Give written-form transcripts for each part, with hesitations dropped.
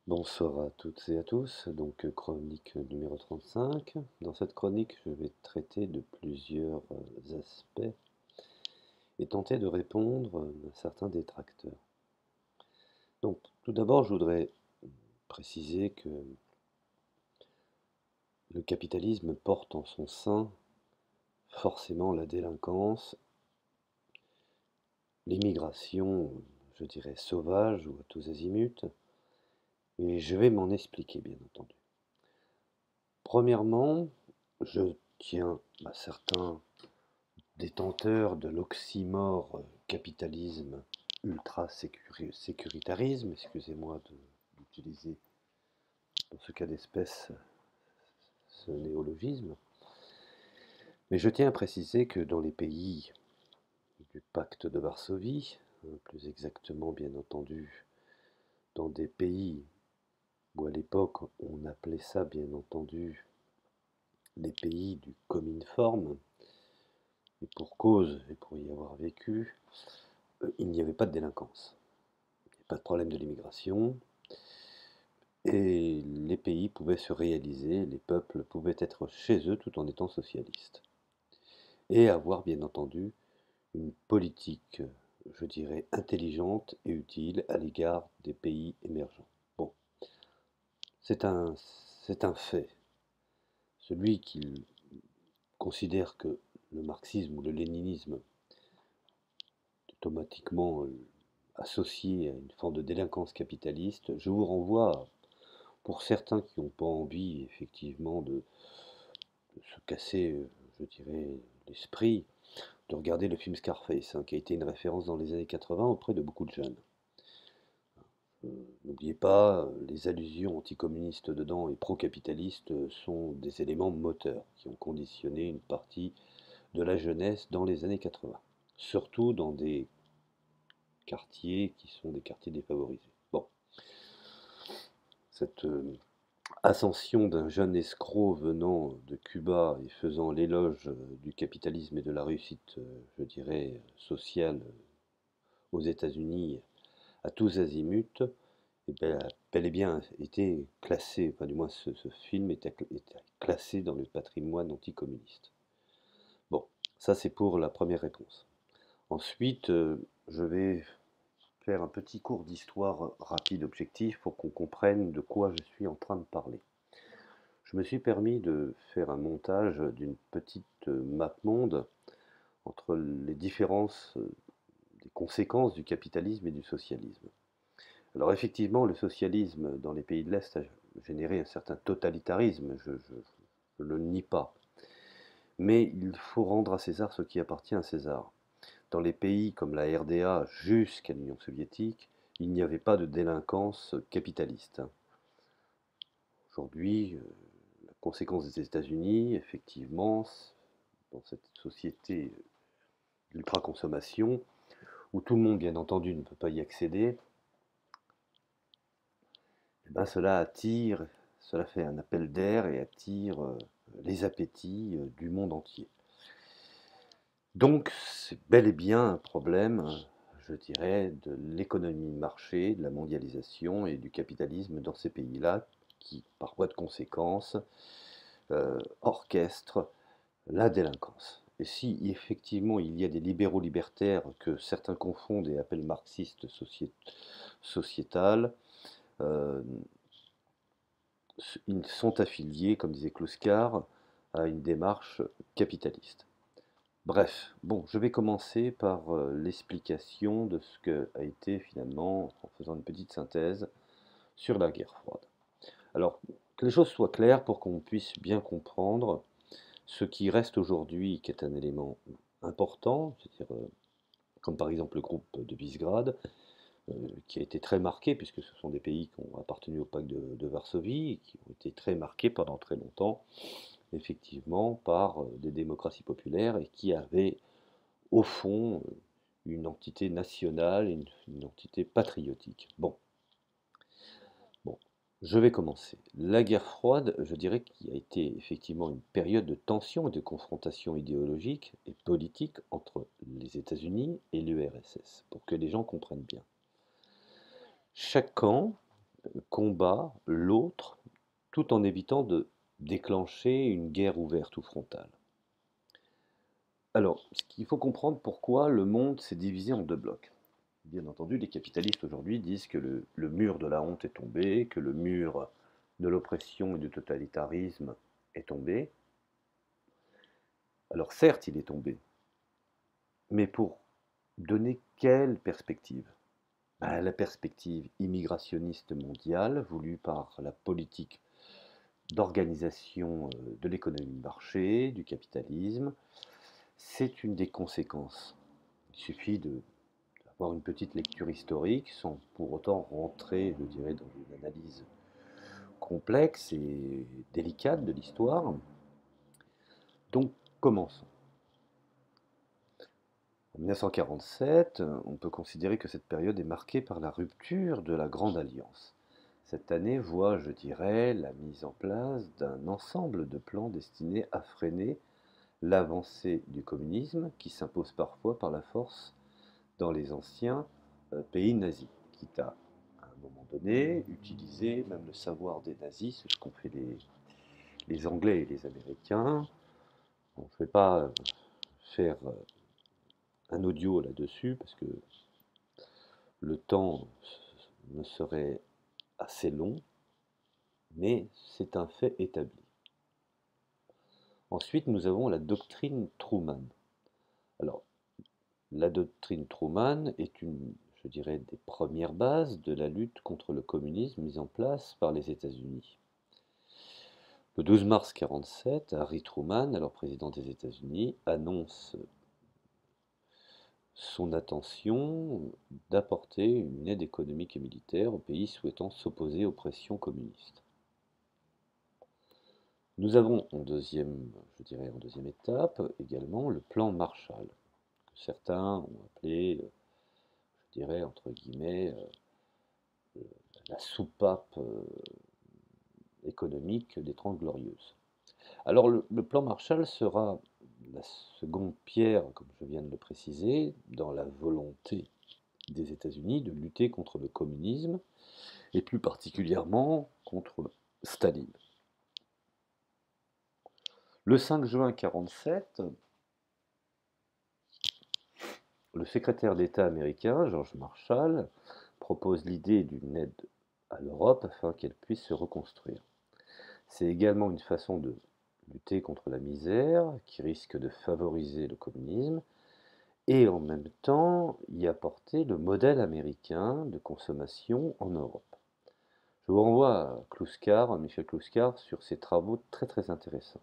Bonsoir à toutes et à tous, donc chronique numéro 35. Dans cette chronique, je vais traiter de plusieurs aspects et tenter de répondre à certains détracteurs. Donc, tout d'abord, je voudrais préciser que le capitalisme porte en son sein forcément la délinquance, l'immigration, je dirais sauvage ou à tous azimuts, et je vais m'en expliquer, bien entendu. Premièrement, je tiens à certains détenteur de l'oxymore capitalisme ultra-sécuritarisme, excusez-moi d'utiliser dans ce cas d'espèce ce néologisme, mais je tiens à préciser que dans les pays du pacte de Varsovie, plus exactement bien entendu dans des pays où à l'époque on appelait ça bien entendu les pays du Cominform, et pour cause, et pour y avoir vécu, il n'y avait pas de délinquance. Pas de problème de l'immigration, et les pays pouvaient se réaliser, les peuples pouvaient être chez eux tout en étant socialistes, et avoir bien entendu une politique, je dirais, intelligente et utile à l'égard des pays émergents. Bon, c'est un, c'est un fait. Celui qui considère que le marxisme ou le léninisme est automatiquement associé à une forme de délinquance capitaliste, je vous renvoie pour certains qui n'ont pas envie, effectivement, de se casser, je dirais, l'esprit, de regarder le film Scarface, qui a été une référence dans les années 80 auprès de beaucoup de jeunes. N'oubliez pas, les allusions anticommunistes dedans et pro-capitalistes sont des éléments moteurs qui ont conditionné une partie de la jeunesse dans les années 80, surtout dans des quartiers qui sont des quartiers défavorisés. Bon, cette ascension d'un jeune escroc venant de Cuba et faisant l'éloge du capitalisme et de la réussite, je dirais, sociale aux États-Unis à tous azimuts, et bien, a bel et bien été classé, enfin du moins ce film était classé dans le patrimoine anticommuniste. Bon, ça c'est pour la première réponse. Ensuite, je vais faire un petit cours d'histoire rapide, objectif, pour qu'on comprenne de quoi je suis en train de parler. Je me suis permis de faire un montage d'une petite map monde entre les différences des conséquences du capitalisme et du socialisme. Alors effectivement, le socialisme dans les pays de l'Est a généré un certain totalitarisme, je ne le nie pas. Mais il faut rendre à César ce qui appartient à César. Dans les pays comme la RDA jusqu'à l'Union soviétique, il n'y avait pas de délinquance capitaliste. Aujourd'hui, la conséquence des États-Unis, effectivement, dans cette société d'ultra-consommation, où tout le monde, bien entendu, ne peut pas y accéder, eh ben, cela fait un appel d'air et attire les appétits du monde entier. Donc, c'est bel et bien un problème, je dirais, de l'économie de marché, de la mondialisation et du capitalisme dans ces pays-là, qui, par voie de conséquence, orchestrent la délinquance. Et si effectivement il y a des libéraux libertaires que certains confondent et appellent marxistes sociétales, euh, ils sont affiliés, comme disait Kluskar, à une démarche capitaliste. Bref, bon, je vais commencer par l'explication de ce que a été finalement, en faisant une petite synthèse, sur la guerre froide. Alors, que les choses soient claires pour qu'on puisse bien comprendre ce qui reste aujourd'hui, qui est un élément important, c'est-à-dire, comme par exemple le groupe de Visegrad, qui a été très marqué, puisque ce sont des pays qui ont appartenu au pacte de Varsovie, et qui ont été très marqués pendant très longtemps, effectivement, par des démocraties populaires, et qui avaient, au fond, une entité nationale, une entité patriotique. Bon, bon, je vais commencer. La guerre froide, je dirais qu'il a été effectivement une période de tension et de confrontation idéologique et politique entre les États-Unis et l'URSS, pour que les gens comprennent bien. Chaque camp combat l'autre tout en évitant de déclencher une guerre ouverte ou frontale. Alors, ce qu'il faut comprendre, pourquoi le monde s'est divisé en deux blocs. Bien entendu, les capitalistes aujourd'hui disent que le mur de la honte est tombé, que le mur de l'oppression et du totalitarisme est tombé. Alors certes, il est tombé, mais pour donner quelle perspective? La perspective immigrationniste mondiale voulue par la politique d'organisation de l'économie de marché, du capitalisme, c'est une des conséquences. Il suffit d'avoir une petite lecture historique sans pour autant rentrer, je dirais, dans une analyse complexe et délicate de l'histoire. Donc, commençons. En 1947, on peut considérer que cette période est marquée par la rupture de la Grande Alliance. Cette année voit, je dirais, la mise en place d'un ensemble de plans destinés à freiner l'avancée du communisme qui s'impose parfois par la force dans les anciens pays nazis, quitte à un moment donné, utiliser même le savoir des nazis, c'est ce qu'ont fait les Anglais et les Américains. On ne vais pas faire un audio là-dessus, parce que le temps me serait assez long, mais c'est un fait établi. Ensuite, nous avons la doctrine Truman. Alors, la doctrine Truman est une, je dirais, des premières bases de la lutte contre le communisme mise en place par les États-Unis. Le 12 mars 1947, Harry Truman, alors président des États-Unis, annonce son intention d'apporter une aide économique et militaire aux pays souhaitant s'opposer aux pressions communistes. Nous avons en deuxième, je dirais en deuxième étape également le plan Marshall, que certains ont appelé, je dirais entre guillemets, la soupape économique des Trente Glorieuses. Alors le plan Marshall sera la seconde pierre, comme je viens de le préciser, dans la volonté des États-Unis de lutter contre le communisme et plus particulièrement contre Staline. Le 5 juin 1947, le secrétaire d'État américain, George Marshall, propose l'idée d'une aide à l'Europe afin qu'elle puisse se reconstruire. C'est également une façon de lutter contre la misère qui risque de favoriser le communisme et en même temps y apporter le modèle américain de consommation en Europe. Je vous renvoie à Kluskar, Michel Kluskar, sur ses travaux très intéressants.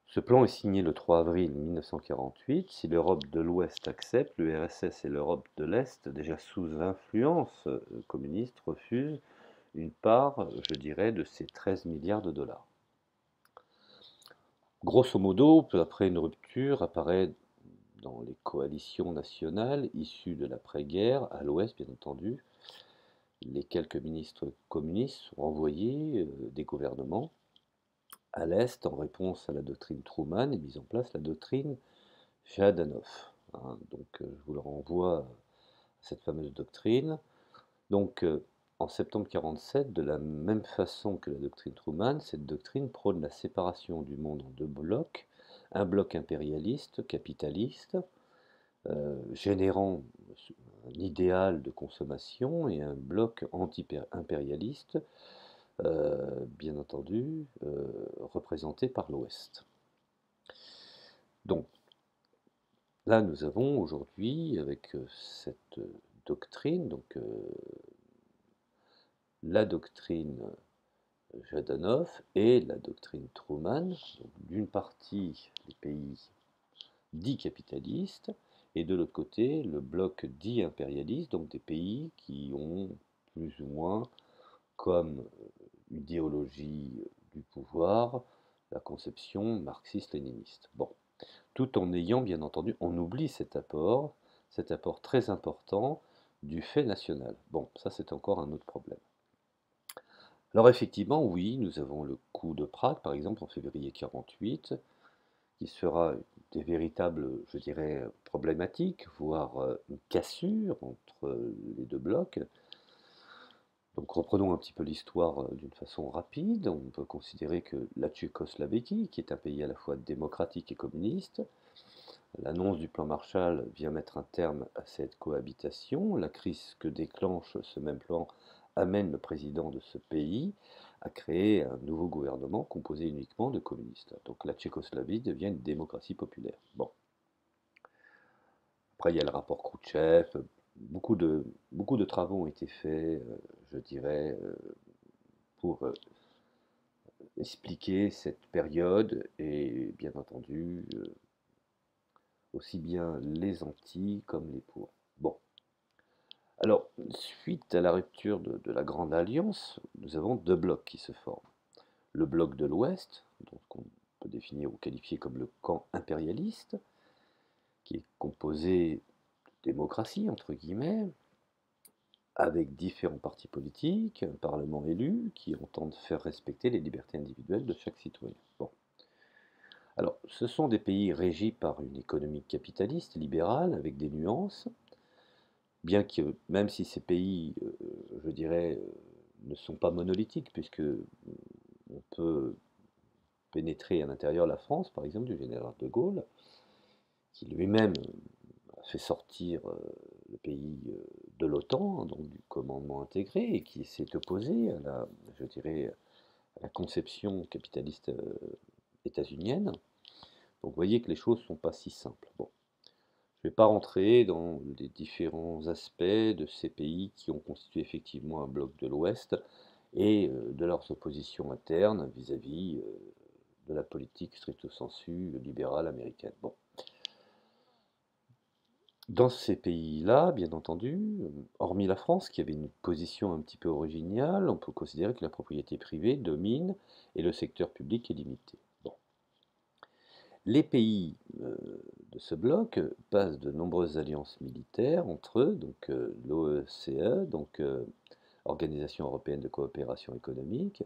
Ce plan est signé le 3 avril 1948. Si l'Europe de l'Ouest accepte, l'URSS et l'Europe de l'Est, déjà sous influence communiste, refusent une part, je dirais, de ces 13 milliards de dollars. Grosso modo, peu après une rupture apparaît dans les coalitions nationales issues de l'après-guerre, à l'Ouest bien entendu, les quelques ministres communistes sont renvoyés des gouvernements. À l'Est, en réponse à la doctrine Truman, est mise en place la doctrine Jahdanov. Donc je vous le renvoie à cette fameuse doctrine. Donc en septembre 1947, de la même façon que la doctrine Truman, cette doctrine prône la séparation du monde en deux blocs, un bloc impérialiste, capitaliste, générant un idéal de consommation, et un bloc anti-impérialiste, bien entendu, représenté par l'Ouest. Donc, là, nous avons aujourd'hui, avec cette doctrine, donc la doctrine Jahdanov et la doctrine Truman, d'une partie les pays dits capitalistes, et de l'autre côté le bloc dit impérialiste, donc des pays qui ont plus ou moins comme idéologie du pouvoir la conception marxiste-léniniste. Bon, tout en ayant bien entendu, on oublie cet apport très important du fait national. Bon, ça c'est encore un autre problème. Alors effectivement, oui, nous avons le coup de Prague, par exemple, en février 1948, qui sera des véritables, je dirais, problématiques, voire une cassure entre les deux blocs. Donc reprenons un petit peu l'histoire d'une façon rapide. On peut considérer que la Tchécoslovaquie, qui est un pays à la fois démocratique et communiste, l'annonce du plan Marshall vient mettre un terme à cette cohabitation. La crise que déclenche ce même plan amène le président de ce pays à créer un nouveau gouvernement composé uniquement de communistes. Donc la Tchécoslovaquie devient une démocratie populaire. Bon, après il y a le rapport Khrouchtchev. Beaucoup de travaux ont été faits, je dirais, pour expliquer cette période et bien entendu aussi bien les anti comme les pour. Bon, alors suite à la rupture de la Grande Alliance, nous avons deux blocs qui se forment. Le bloc de l'Ouest, donc on peut définir ou qualifier comme le camp impérialiste, qui est composé de démocratie entre guillemets, avec différents partis politiques, un parlement élu qui entendent faire respecter les libertés individuelles de chaque citoyen. Bon. Alors, ce sont des pays régis par une économie capitaliste, libérale, avec des nuances, bien que, même si ces pays, je dirais, ne sont pas monolithiques, puisque on peut pénétrer à l'intérieur de la France, par exemple, du général de Gaulle, qui lui-même a fait sortir le pays de l'OTAN, donc du commandement intégré, et qui s'est opposé à la, je dirais, à la conception capitaliste états-unienne. Donc vous voyez que les choses ne sont pas si simples. Bon. Je ne vais pas rentrer dans les différents aspects de ces pays qui ont constitué effectivement un bloc de l'Ouest et de leurs oppositions internes vis-à-vis de la politique stricto sensu libérale américaine. Bon. Dans ces pays-là, bien entendu, hormis la France qui avait une position un petit peu originale, on peut considérer que la propriété privée domine et le secteur public est limité. Bon. Les pays de ce bloc passent de nombreuses alliances militaires entre eux, donc l'OECE, donc Organisation européenne de coopération économique,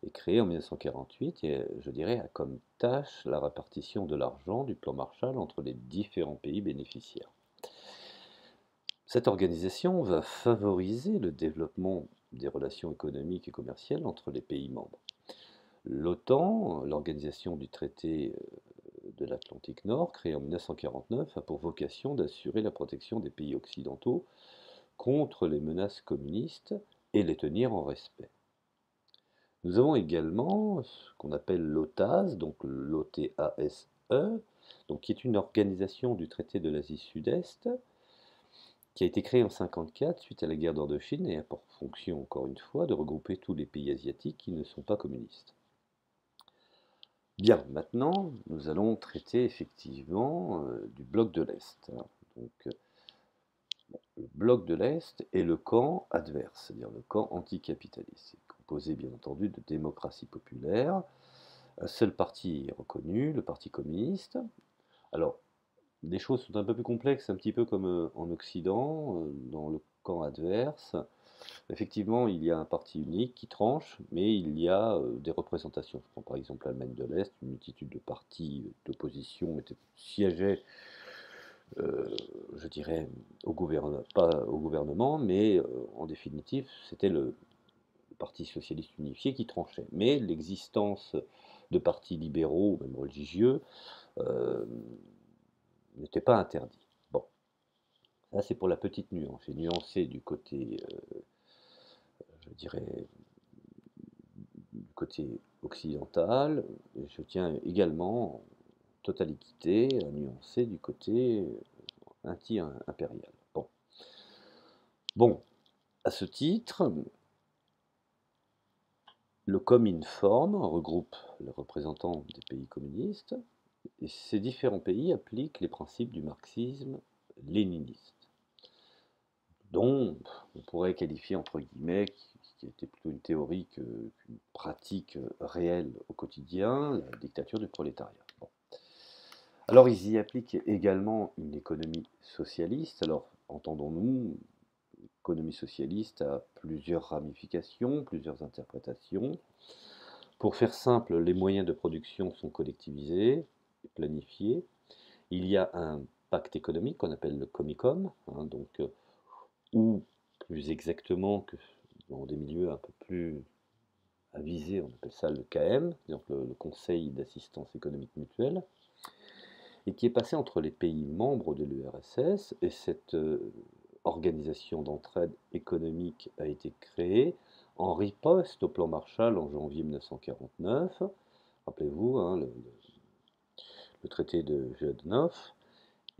est créée en 1948 et je dirais a comme tâche la répartition de l'argent du plan Marshall entre les différents pays bénéficiaires. Cette organisation va favoriser le développement des relations économiques et commerciales entre les pays membres. L'OTAN, l'organisation du traité de l'Atlantique Nord, créée en 1949, a pour vocation d'assurer la protection des pays occidentaux contre les menaces communistes et les tenir en respect. Nous avons également ce qu'on appelle l'OTASE, donc l'OTASE, donc qui est une organisation du traité de l'Asie Sud-Est, qui a été créée en 1954 suite à la guerre d'Indochine et a pour fonction, encore une fois, de regrouper tous les pays asiatiques qui ne sont pas communistes. Bien, maintenant, nous allons traiter effectivement du bloc de l'Est. Donc, le bloc de l'Est est le camp adverse, c'est-à-dire le camp anticapitaliste. C'est composé, bien entendu, de démocratie populaire. Un seul parti est reconnu, le Parti communiste. Alors, les choses sont un peu plus complexes, un petit peu comme en Occident, dans le camp adverse. Effectivement, il y a un parti unique qui tranche, mais il y a des représentations. Je prends par exemple l'Allemagne de l'Est, une multitude de partis d'opposition siégeaient, je dirais, pas au gouvernement, mais en définitive, c'était le Parti socialiste unifié qui tranchait. Mais l'existence de partis libéraux, même religieux, euh, n'était pas interdit. Bon, ça c'est pour la petite nuance. J'ai nuancé du côté, je dirais, du côté occidental, et je tiens également, en totale équité, à nuancer du côté anti-impérial. Bon. Bon, à ce titre, le Cominform regroupe les représentants des pays communistes, et ces différents pays appliquent les principes du marxisme-léniniste, dont on pourrait qualifier entre guillemets, qui était plutôt une théorie qu'une pratique réelle au quotidien, la dictature du prolétariat. Bon. Alors ils y appliquent également une économie socialiste. Alors entendons-nous, l'économie socialiste a plusieurs ramifications, plusieurs interprétations. Pour faire simple, les moyens de production sont collectivisés et planifiés. Il y a un pacte économique qu'on appelle le Comicom, donc, ou plus exactement, dans des milieux un peu plus avisés, on appelle ça le KM, donc le Conseil d'assistance économique mutuelle, et qui est passé entre les pays membres de l'URSS, et cette organisation d'entraide économique a été créée en riposte au plan Marshall en janvier 1949. Rappelez-vous, hein, le traité de Jadnov,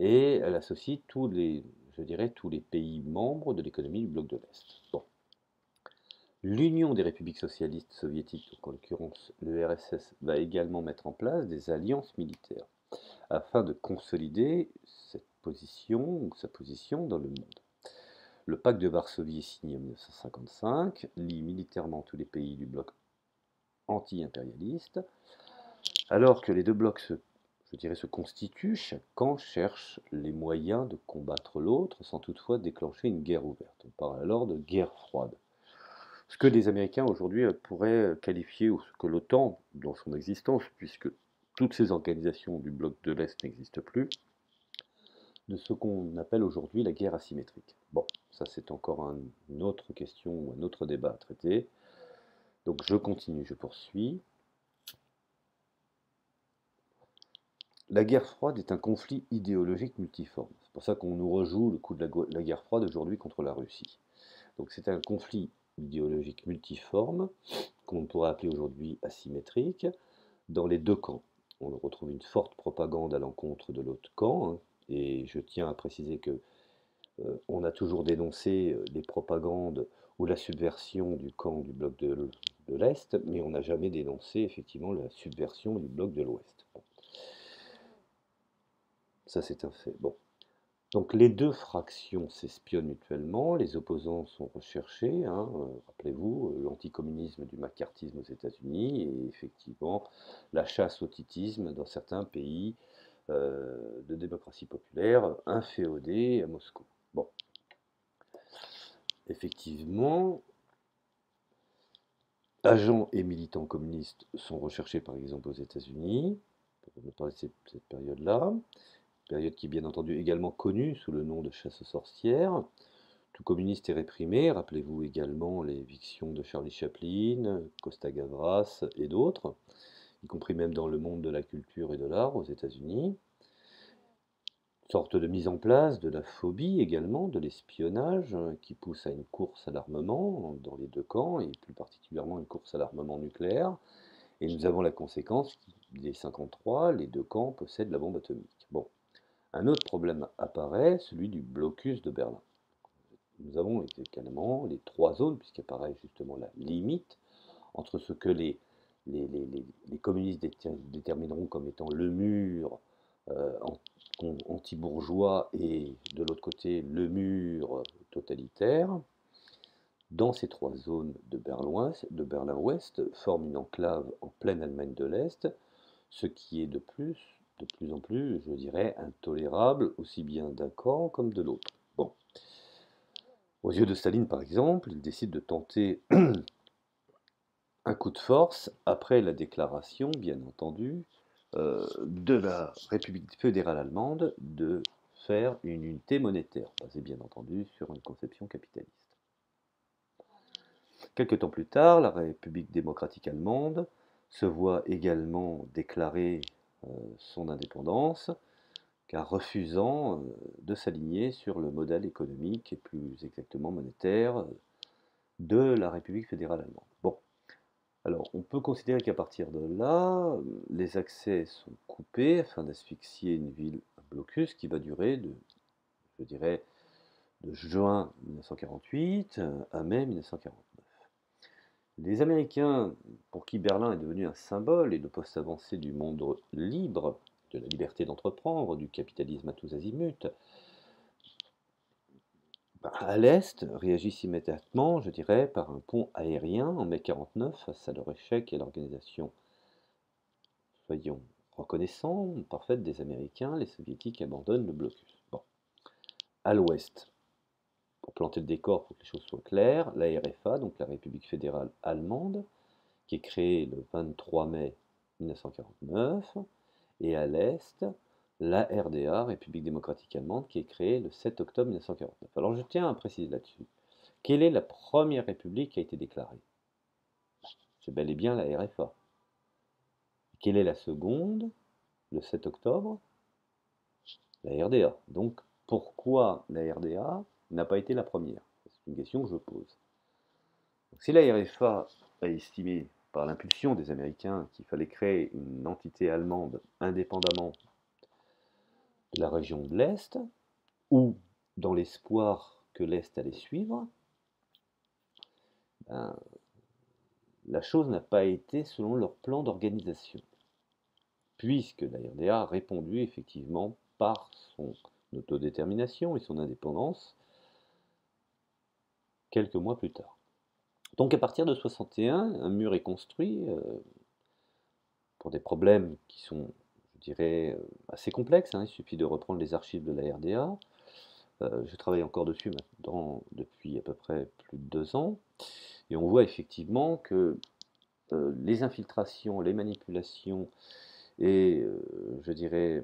et elle associe tous les, je dirais, tous les pays membres de l'économie du bloc de l'Est. Bon. L'Union des républiques socialistes soviétiques, donc en l'occurrence l'URSS, va également mettre en place des alliances militaires afin de consolider cette position ou sa position dans le monde. Le pacte de Varsovie, signé en 1955, lie militairement tous les pays du bloc anti-impérialiste, alors que les deux blocs se constituent, chaque camp cherche les moyens de combattre l'autre sans toutefois déclencher une guerre ouverte. On parle alors de guerre froide. Ce que les Américains aujourd'hui pourraient qualifier, ou ce que l'OTAN, dans son existence, puisque toutes ces organisations du bloc de l'Est n'existent plus, de ce qu'on appelle aujourd'hui la guerre asymétrique. Bon, ça c'est encore une autre question ou un autre débat à traiter. Donc je continue, je poursuis. La guerre froide est un conflit idéologique multiforme. C'est pour ça qu'on nous rejoue le coup de la guerre froide aujourd'hui contre la Russie. Donc c'est un conflit idéologique multiforme, qu'on pourrait appeler aujourd'hui asymétrique, dans les deux camps. On retrouve une forte propagande à l'encontre de l'autre camp, hein, et je tiens à préciser que on a toujours dénoncé les propagandes ou la subversion du camp du bloc de l'Est, mais on n'a jamais dénoncé effectivement la subversion du bloc de l'Ouest. Bon, ça c'est un fait. Bon. Donc les deux fractions s'espionnent mutuellement, les opposants sont recherchés, hein, rappelez-vous, l'anticommunisme du macartisme aux États-Unis et effectivement la chasse au titisme dans certains pays de démocratie populaire inféodés à Moscou. Bon, effectivement, agents et militants communistes sont recherchés par exemple aux États-Unis, pour ne parler de cette période-là, période qui est bien entendu également connue sous le nom de chasse aux sorcières. Tout communiste est réprimé, rappelez-vous également les évictions de Charlie Chaplin, Costa Gavras et d'autres, y compris même dans le monde de la culture et de l'art aux États-Unis. Sorte de mise en place de la phobie également, de l'espionnage, qui pousse à une course à l'armement dans les deux camps, et plus particulièrement une course à l'armement nucléaire. Et nous avons la conséquence, dès 1953, les deux camps possèdent la bombe atomique. Bon, un autre problème apparaît, celui du blocus de Berlin. Nous avons également les trois zones, puisqu'apparaît justement la limite entre ce que les communistes détermineront comme étant le mur anti-bourgeois et de l'autre côté le mur totalitaire. Dans ces trois zones de Berlin-Ouest forment une enclave en pleine Allemagne de l'Est, ce qui est de plus en plus, je dirais, intolérable, aussi bien d'un camp comme de l'autre. Bon. Aux yeux de Staline, par exemple, il décide de tenter un coup de force après la déclaration, bien entendu, de la République fédérale allemande de faire une unité monétaire, basée bien entendu sur une conception capitaliste. Quelque temps plus tard, la République démocratique allemande se voit également déclarer son indépendance, car refusant de s'aligner sur le modèle économique et plus exactement monétaire de la République fédérale allemande. Bon, alors on peut considérer qu'à partir de là, les accès sont coupés afin d'asphyxier une ville, un blocus qui va durer je dirais, de juin 1948 à mai 1949. Les Américains, pour qui Berlin est devenu un symbole et le poste avancé du monde libre, de la liberté d'entreprendre, du capitalisme à tous azimuts, à l'Est, réagissent immédiatement, je dirais, par un pont aérien en mai 1949 face à leur échec et l'organisation, soyons reconnaissants, parfaite des Américains, les Soviétiques abandonnent le blocus. Bon. À l'Ouest, pour planter le décor, pour que les choses soient claires, la RFA, donc la République fédérale allemande, qui est créée le 23 mai 1949, et à l'Est, la RDA, République démocratique allemande, qui est créée le 7 octobre 1949. Alors je tiens à préciser là-dessus Quelle est la première république qui a été déclarée? C'est bel et bien la RFA. Quelle est la seconde, le 7 octobre? La RDA. Donc pourquoi la RDA n'a pas été la première? C'est une question que je pose. Donc, si la RFA a estimé, par l'impulsion des Américains, qu'il fallait créer une entité allemande indépendamment de la région de l'Est, ou dans l'espoir que l'Est allait suivre, ben, la chose n'a pas été selon leur plan d'organisation, puisque la RDA a répondu effectivement par son autodétermination et son indépendance quelques mois plus tard. Donc à partir de 61, un mur est construit pour des problèmes qui sont, je dirais, assez complexes. Il suffit de reprendre les archives de la RDA. Je travaille encore dessus maintenant depuis à peu près plus de 2 ans. Et on voit effectivement que les infiltrations, les manipulations et, je dirais,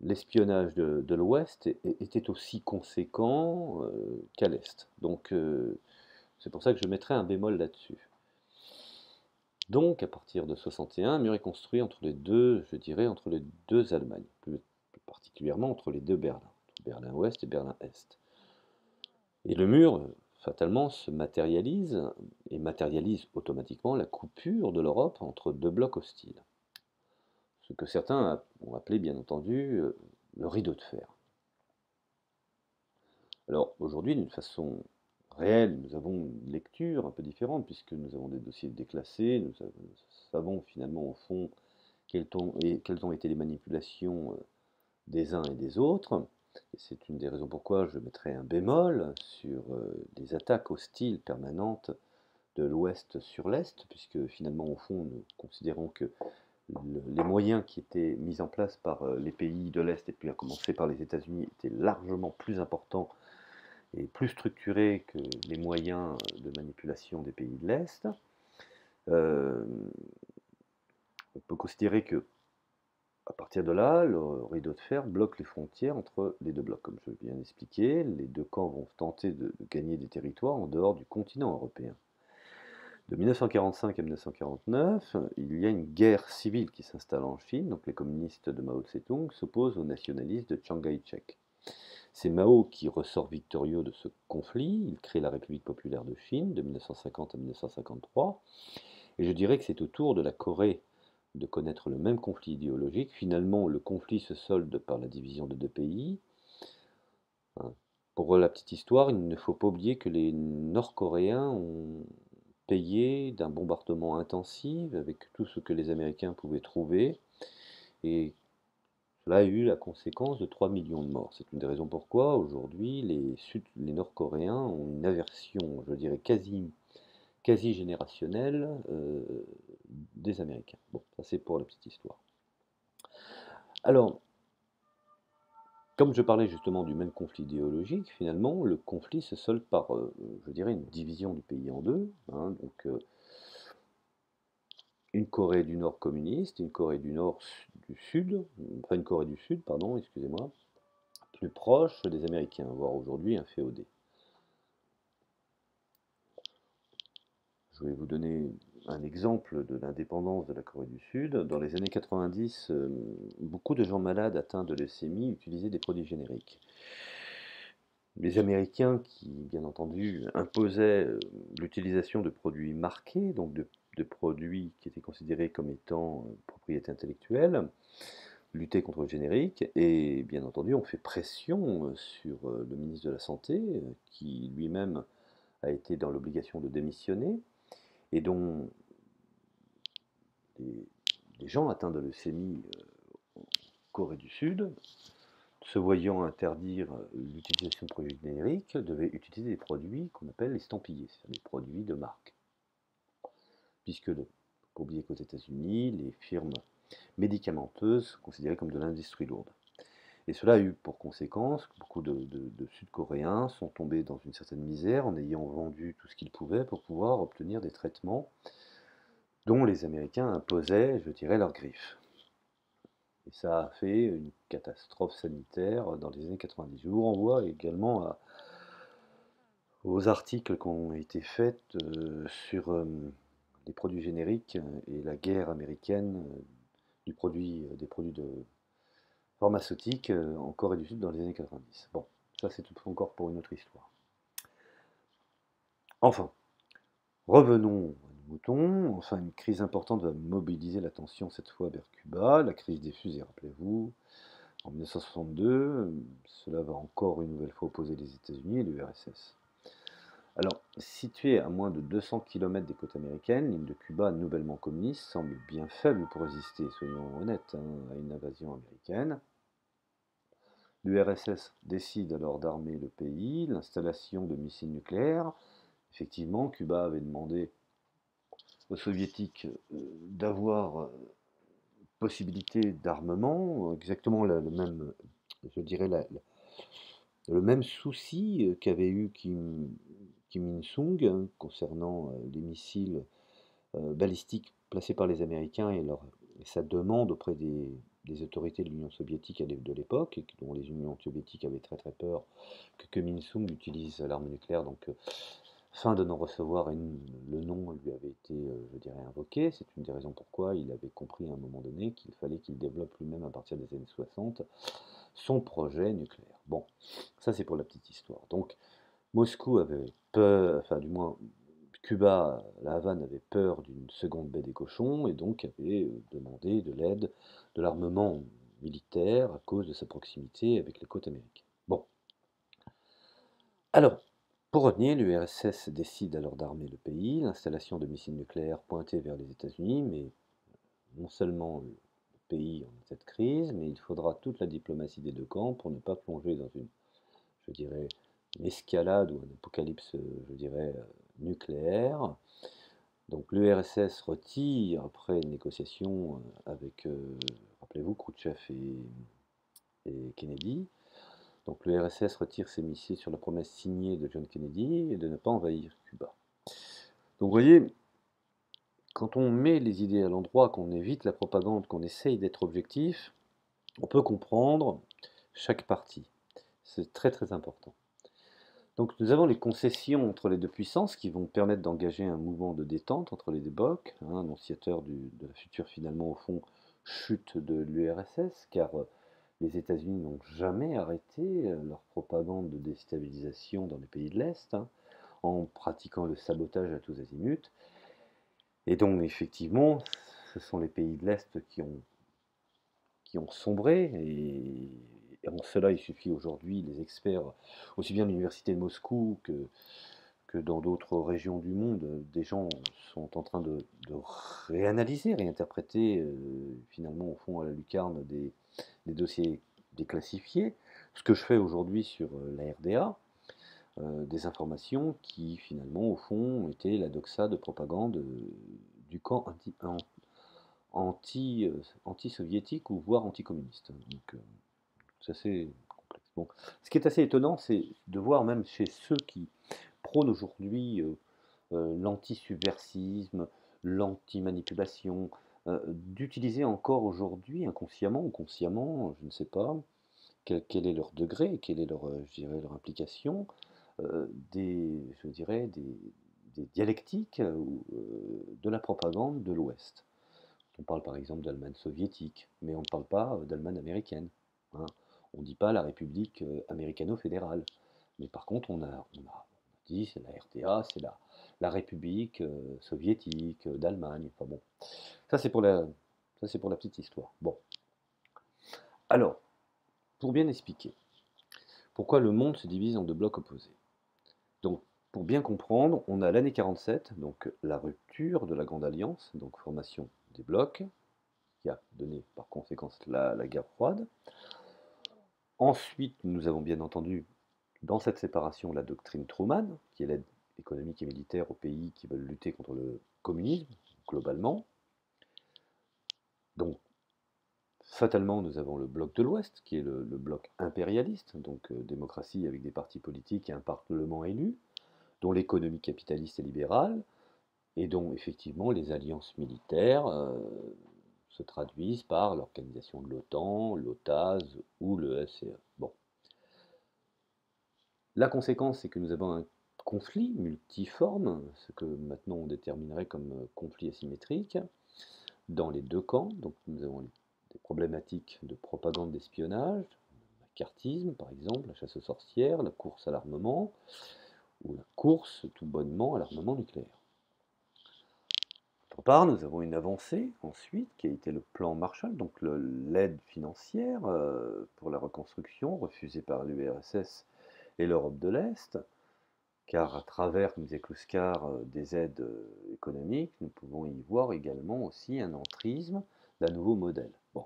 l'espionnage de l'Ouest était aussi conséquent qu'à l'Est. Donc c'est pour ça que je mettrai un bémol là-dessus. Donc à partir de 61, un mur est construit entre les deux, je dirais, entre les deux Allemagnes, plus particulièrement entre les deux Berlins, Berlin-Ouest et Berlin-Est. Et le mur, fatalement, se matérialise et matérialise automatiquement la coupure de l'Europe entre deux blocs hostiles. Ce que certains ont appelé, bien entendu, le rideau de fer. Alors aujourd'hui, d'une façon réelle, nous avons une lecture un peu différente, puisque nous avons des dossiers déclassés, nous savons finalement au fond quelles ont été les manipulations des uns et des autres. Et c'est une des raisons pourquoi je mettrai un bémol sur les attaques hostiles permanentes de l'Ouest sur l'Est, puisque finalement au fond nous considérons que les moyens qui étaient mis en place par les pays de l'Est, et puis à commencer par les États-Unis, étaient largement plus importants et plus structurés que les moyens de manipulation des pays de l'Est. On peut considérer que à partir de là, le rideau de fer bloque les frontières entre les deux blocs. Comme je viens d'expliquer, les deux camps vont tenter de gagner des territoires en dehors du continent européen. De 1945 à 1949, il y a une guerre civile qui s'installe en Chine. Donc les communistes de Mao Tse-tung s'opposent aux nationalistes de Chiang Kai-shek. C'est Mao qui ressort victorieux de ce conflit. Il crée la République populaire de Chine de 1950 à 1953. Et je dirais que c'est au tour de la Corée de connaître le même conflit idéologique. Finalement, le conflit se solde par la division de deux pays. Pour la petite histoire, il ne faut pas oublier que les Nord-Coréens ont payé d'un bombardement intensif avec tout ce que les Américains pouvaient trouver. Et cela a eu la conséquence de 3 millions de morts. C'est une des raisons pourquoi aujourd'hui les Nord-Coréens ont une aversion, je dirais quasi générationnelle des Américains. Bon, ça c'est pour la petite histoire. Alors, comme je parlais justement du même conflit idéologique, finalement, le conflit se solde par, je dirais, une division du pays en deux. Donc, une Corée du Nord communiste, une Corée du Nord du Sud, enfin une Corée du Sud, pardon, excusez-moi, plus proche des Américains, voire aujourd'hui un féodé. Je vais vous donner un exemple de l'indépendance de la Corée du Sud. Dans les années 90, beaucoup de gens malades atteints de leucémie utilisaient des produits génériques. Les Américains qui, bien entendu, imposaient l'utilisation de produits marqués, donc de produits qui étaient considérés comme étant propriété intellectuelle, luttaient contre le générique, et bien entendu ont fait pression sur le ministre de la Santé, qui lui-même a été dans l'obligation de démissionner, et dont les gens atteints de leucémie en Corée du Sud, se voyant interdire l'utilisation de produits génériques, devaient utiliser des produits qu'on appelle estampillés, c'est-à-dire des produits de marque. Puisque, il ne faut pas oublier qu'aux États-Unis, les firmes médicamenteuses sont considérées comme de l'industrie lourde. Et cela a eu pour conséquence que beaucoup de Sud-Coréens sont tombés dans une certaine misère en ayant vendu tout ce qu'ils pouvaient pour pouvoir obtenir des traitements dont les Américains imposaient, je dirais, leurs griffes. Et ça a fait une catastrophe sanitaire dans les années 90. Je vous renvoie également aux articles qui ont été faits sur les produits génériques et la guerre américaine des produits pharmaceutiques en Corée du Sud dans les années 90. Bon, ça c'est tout encore pour une autre histoire. Enfin, revenons à nos moutons. Enfin, une crise importante va mobiliser l'attention cette fois vers Cuba, la crise des fusées, rappelez-vous. En 1962, cela va encore une nouvelle fois opposer les États-Unis et l'URSS. Alors, située à moins de 200 km des côtes américaines, l'île de Cuba, nouvellement communiste, semble bien faible pour résister, soyons honnêtes, à une invasion américaine. L'URSS décide alors d'armer le pays, l'installation de missiles nucléaires. Effectivement, Cuba avait demandé aux soviétiques d'avoir possibilité d'armement, exactement le même, je dirais, le même souci qu'avait eu Kim Il-sung concernant les missiles balistiques placés par les Américains et sa demande auprès des autorités de l'Union soviétique de l'époque, et dont les Unions soviétiques avaient très très peur que Kim Il-sung utilise l'arme nucléaire, donc fin de non-recevoir, et le nom lui avait été, je dirais, invoqué. C'est une des raisons pourquoi il avait compris à un moment donné qu'il fallait qu'il développe lui-même à partir des années 60 son projet nucléaire. Bon, ça c'est pour la petite histoire. Donc Moscou avait peur, enfin du moins Cuba, la Havane avait peur d'une seconde baie des cochons et donc avait demandé de l'aide, de l'armement militaire à cause de sa proximité avec les côtes américaines. Bon, alors, pour retenir, l'URSS décide alors d'armer le pays, l'installation de missiles nucléaires pointés vers les États-Unis, mais non seulement le pays en cette crise, mais il faudra toute la diplomatie des deux camps pour ne pas plonger dans une, je dirais, une escalade ou un apocalypse, je dirais, nucléaire. Donc l'URSS retire, après une négociation avec, rappelez-vous, Khrouchtchev et Kennedy, donc l'URSS retire ses missiles sur la promesse signée de John Kennedy et de ne pas envahir Cuba. Donc vous voyez, quand on met les idées à l'endroit, qu'on évite la propagande, qu'on essaye d'être objectif, on peut comprendre chaque partie. C'est très très important. Donc nous avons les concessions entre les deux puissances qui vont permettre d'engager un mouvement de détente entre les deux blocs, annonciateur de la future finalement au fond chute de l'URSS, car les États-Unis n'ont jamais arrêté leur propagande de déstabilisation dans les pays de l'Est, en pratiquant le sabotage à tous azimuts. Et donc effectivement, ce sont les pays de l'Est qui ont sombré, et en cela il suffit aujourd'hui, les experts, aussi bien de l'université de Moscou que dans d'autres régions du monde, des gens sont en train de réanalyser, réinterpréter finalement au fond à la lucarne des dossiers déclassifiés, ce que je fais aujourd'hui sur la RDA, des informations qui finalement au fond étaient la doxa de propagande du camp anti-soviétique ou voire anticommuniste. Donc c'est assez complexe. Bon. Ce qui est assez étonnant, c'est de voir même chez ceux qui prônent aujourd'hui l'anti-subversisme, l'anti-manipulation, d'utiliser encore aujourd'hui, inconsciemment ou consciemment, je ne sais pas, quel est leur degré, quelle est leur, je dirais, leur implication, je dirais, des dialectiques de la propagande de l'Ouest. On parle par exemple d'Allemagne soviétique, mais on ne parle pas d'Allemagne américaine. Hein. On ne dit pas la République américano-fédérale. Mais par contre, on a dit c'est la RDA, c'est la République soviétique d'Allemagne. Enfin bon, ça c'est pour la petite histoire. Bon, alors, pour bien expliquer, pourquoi le monde se divise en deux blocs opposés. Donc, pour bien comprendre, on a l'année 47, donc la rupture de la Grande Alliance, donc formation des blocs, qui a donné par conséquence la guerre froide. Ensuite, nous avons bien entendu dans cette séparation la doctrine Truman, qui est l'aide économique et militaire aux pays qui veulent lutter contre le communisme, globalement. Donc, fatalement, nous avons le bloc de l'Ouest, qui est le bloc impérialiste, donc démocratie avec des partis politiques et un parlement élu, dont l'économie capitaliste et libérale, et dont effectivement les alliances militaires se traduisent par l'organisation de l'OTAN, l'OTAS ou le SCE. Bon. La conséquence, c'est que nous avons conflit multiforme, ce que maintenant on déterminerait comme conflit asymétrique, dans les deux camps. Donc nous avons des problématiques de propagande d'espionnage, le macartisme par exemple, la chasse aux sorcières, la course à l'armement, ou la course tout bonnement à l'armement nucléaire. D'autre part, nous avons une avancée ensuite qui a été le plan Marshall, donc l'aide financière pour la reconstruction refusée par l'URSS et l'Europe de l'Est, car à travers, comme disait Kluskar, des aides économiques, nous pouvons y voir également aussi un entrisme d'un nouveau modèle. Bon,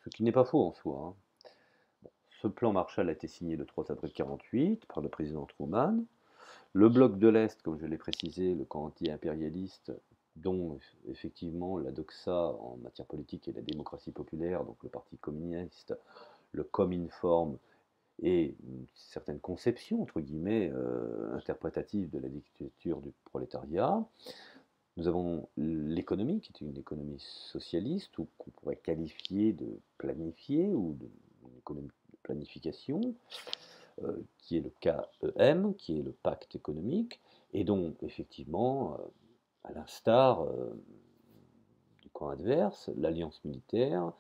ce qui n'est pas faux en soi, hein. Bon, ce plan Marshall a été signé le 3 avril 1948 par le président Truman. Le bloc de l'Est, comme je l'ai précisé, le camp anti-impérialiste, dont effectivement la doxa en matière politique et la démocratie populaire, donc le parti communiste, le Cominform et une certaine conception, entre guillemets, interprétative de la dictature du prolétariat. Nous avons l'économie, qui est une économie socialiste, ou qu'on pourrait qualifier de planifiée, ou d'une économie de planification, qui est le KEM, qui est le pacte économique, et dont, effectivement, à l'instar du camp adverse, l'alliance militaire,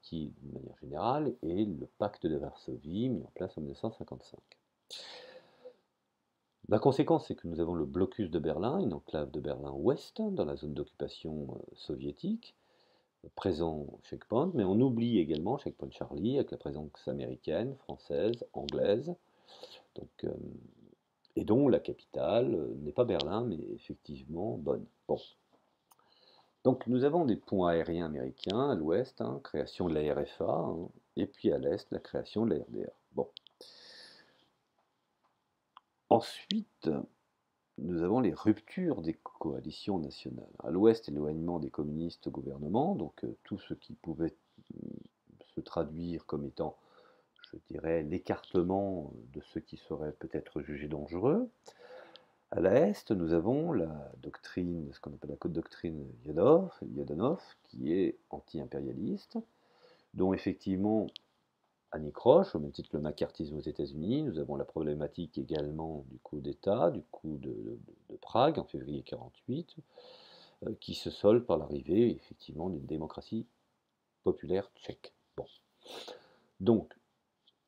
qui, d'une manière générale, est le pacte de Varsovie, mis en place en 1955. La conséquence, c'est que nous avons le blocus de Berlin, une enclave de Berlin-Ouest, dans la zone d'occupation soviétique, présent au checkpoint, mais on oublie également checkpoint Charlie, avec la présence américaine, française, anglaise, donc, et dont la capitale n'est pas Berlin, mais effectivement Bonn. Bon. Donc nous avons des ponts aériens américains à l'ouest, hein, création de la RFA, hein, et puis à l'est, la création de la RDA. Bon. Ensuite, nous avons les ruptures des coalitions nationales. À l'ouest, l'éloignement des communistes au gouvernement, donc tout ce qui pouvait se traduire comme étant, je dirais, l'écartement de ceux qui seraient peut-être jugés dangereux. À l'est, nous avons la doctrine, ce qu'on appelle la doctrine Yadonov, qui est anti-impérialiste, dont effectivement Annie Croche, au même titre que le macartisme aux États-Unis. Nous avons la problématique également du coup d'État, du coup de Prague en février 1948, qui se solde par l'arrivée effectivement d'une démocratie populaire tchèque. Bon. Donc,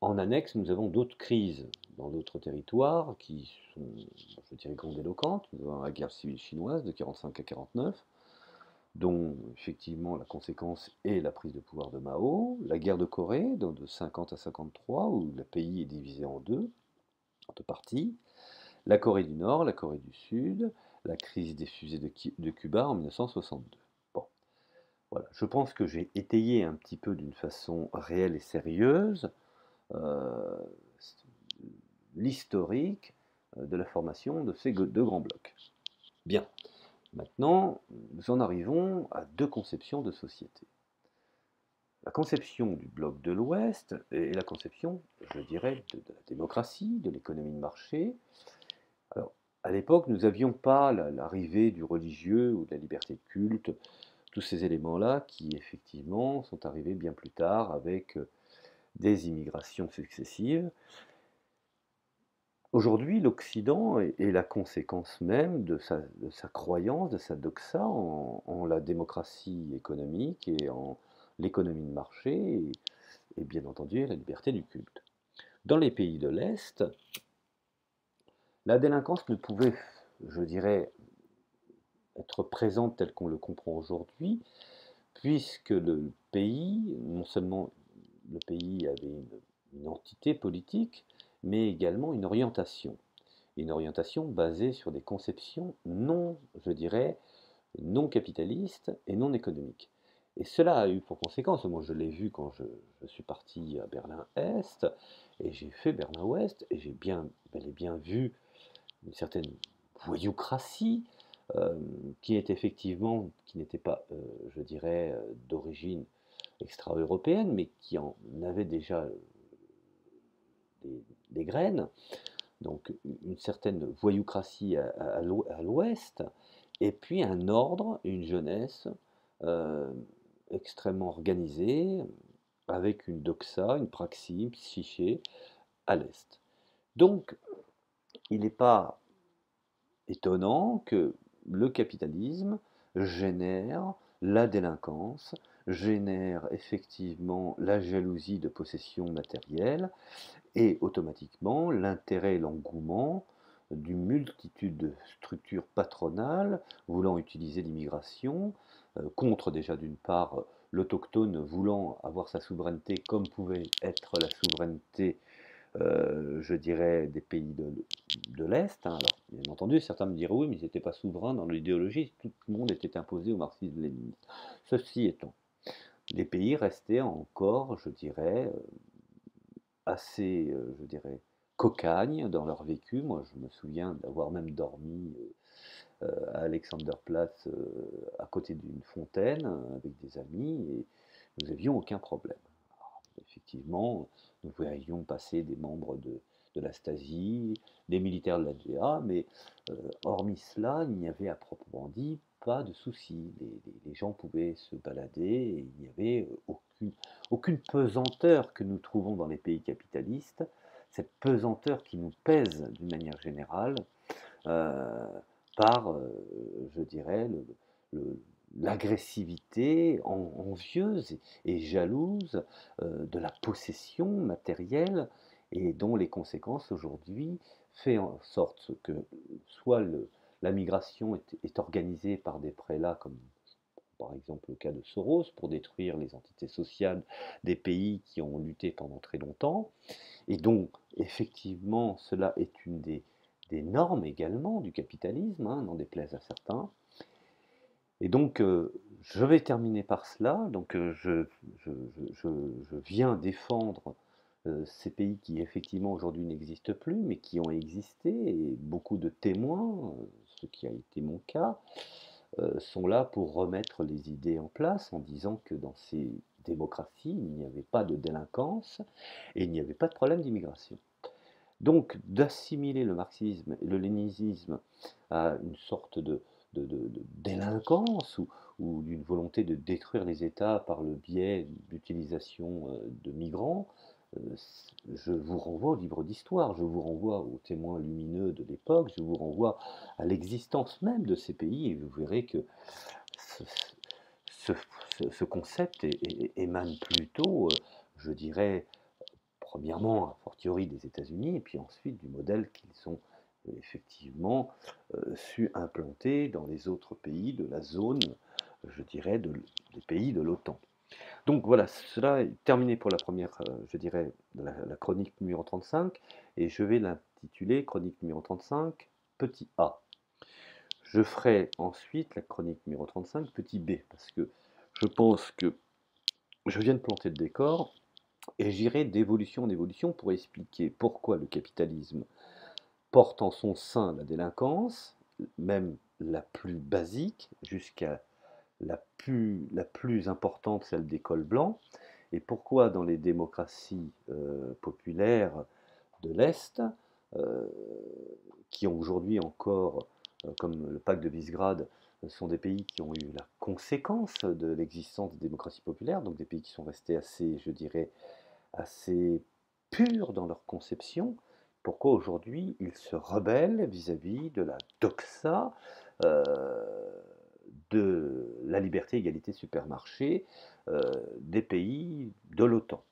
en annexe, nous avons d'autres crises dans d'autres territoires qui sont, je dirais, grandiloquentes. Nous avons la guerre civile chinoise de 1945 à 1949, dont effectivement la conséquence est la prise de pouvoir de Mao, la guerre de Corée de 1950 à 1953, où le pays est divisé en deux parties, la Corée du Nord, la Corée du Sud, la crise des fusées de Cuba en 1962. Bon, voilà, je pense que j'ai étayé un petit peu d'une façon réelle et sérieuse euh, l'historique de la formation de ces deux grands blocs. Bien, maintenant, nous en arrivons à deux conceptions de société. La conception du bloc de l'Ouest et la conception, je dirais, de la démocratie, de l'économie de marché. Alors, à l'époque, nous n'avions pas l'arrivée du religieux ou de la liberté de culte, tous ces éléments-là qui, effectivement, sont arrivés bien plus tard avec des immigrations successives. Aujourd'hui, l'Occident est la conséquence même de sa croyance, de sa doxa en la démocratie économique et en l'économie de marché et bien entendu la liberté du culte. Dans les pays de l'Est, la délinquance ne pouvait, je dirais, être présente telle qu'on le comprend aujourd'hui, puisque le pays, non seulement le pays avait une entité politique, mais également une orientation. Une orientation basée sur des conceptions non, je dirais, non capitalistes et non économiques. Et cela a eu pour conséquence, moi je l'ai vu quand je suis parti à Berlin-Est, et j'ai fait Berlin-Ouest, et j'ai bel et bien vu une certaine voyoucratie, qui est effectivement, qui n'était pas, je dirais, d'origine extra-européenne, mais qui en avait déjà des graines, donc une certaine voyoucratie à l'ouest, et puis un ordre, une jeunesse extrêmement organisée, avec une doxa, une praxis, une psyché à l'est. Donc, il n'est pas étonnant que le capitalisme génère la délinquance, génère effectivement la jalousie de possession matérielle et automatiquement l'intérêt et l'engouement d'une multitude de structures patronales voulant utiliser l'immigration contre déjà d'une part l'autochtone voulant avoir sa souveraineté comme pouvait être la souveraineté je dirais, des pays de l'Est. Hein. Alors, bien entendu, certains me diront oui, mais ils n'étaient pas souverains dans l'idéologie, tout le monde était imposé au marxisme-léninisme. Ceci étant, les pays restaient encore, je dirais, assez, je dirais, cocagne dans leur vécu. Moi, je me souviens d'avoir même dormi à Alexanderplatz à côté d'une fontaine avec des amis et nous n'avions aucun problème. Alors, effectivement, nous voyions passer des membres de la Stasi, des militaires de la GA, mais hormis cela, il n'y avait à proprement dit pas de souci. Les gens pouvaient se balader et il n'y avait aucune pesanteur que nous trouvons dans les pays capitalistes, cette pesanteur qui nous pèse d'une manière générale euh, par, je dirais, le- l'agressivité envieuse et jalouse de la possession matérielle et dont les conséquences aujourd'hui fait en sorte que soit la migration est organisée par des prélats comme par exemple le cas de Soros, pour détruire les entités sociales des pays qui ont lutté pendant très longtemps. Et donc, effectivement, cela est une des normes également du capitalisme, hein, n'en déplaise à certains. Et donc, je vais terminer par cela. Donc, je viens défendre ces pays qui, effectivement, aujourd'hui n'existent plus, mais qui ont existé. Et beaucoup de témoins, ce qui a été mon cas, sont là pour remettre les idées en place en disant que dans ces démocraties, il n'y avait pas de délinquance et il n'y avait pas de problème d'immigration. Donc, d'assimiler le marxisme et le léninisme à une sorte de délinquance ou d'une volonté de détruire les États par le biais d'utilisation de migrants, euh, je vous renvoie au livre d'histoire, je vous renvoie aux témoins lumineux de l'époque, je vous renvoie à l'existence même de ces pays et vous verrez que ce, ce- ce concept émane plutôt, je dirais, premièrement, a fortiori des États-Unis, et puis ensuite du modèle qu'ils ont effectivement su implanter dans les autres pays de la zone, je dirais, des pays de l'OTAN. Donc voilà, cela est terminé pour la première, je dirais, la chronique numéro 35, et je vais l'intituler chronique numéro 35, petit a. Je ferai ensuite la chronique numéro 35, petit b, parce que je pense que je viens de planter le décor, et j'irai d'évolution en évolution pour expliquer pourquoi le capitalisme porte en son sein la délinquance, même la plus basique, jusqu'à la plus importante, celle des cols blancs, et pourquoi dans les démocraties populaires de l'Est, euh, qui ont aujourd'hui encore, comme le pacte de Visegrad, sont des pays qui ont eu la conséquence de l'existence des démocraties populaires, donc des pays qui sont restés assez, je dirais, assez purs dans leur conception, pourquoi aujourd'hui ils se rebellent vis-à-vis de la doxa euh, de la liberté, égalité, supermarché des pays de l'OTAN.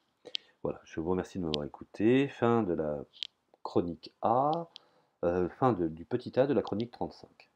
Voilà, je vous remercie de m'avoir écouté. Fin de la chronique A, fin du petit A de la chronique 35.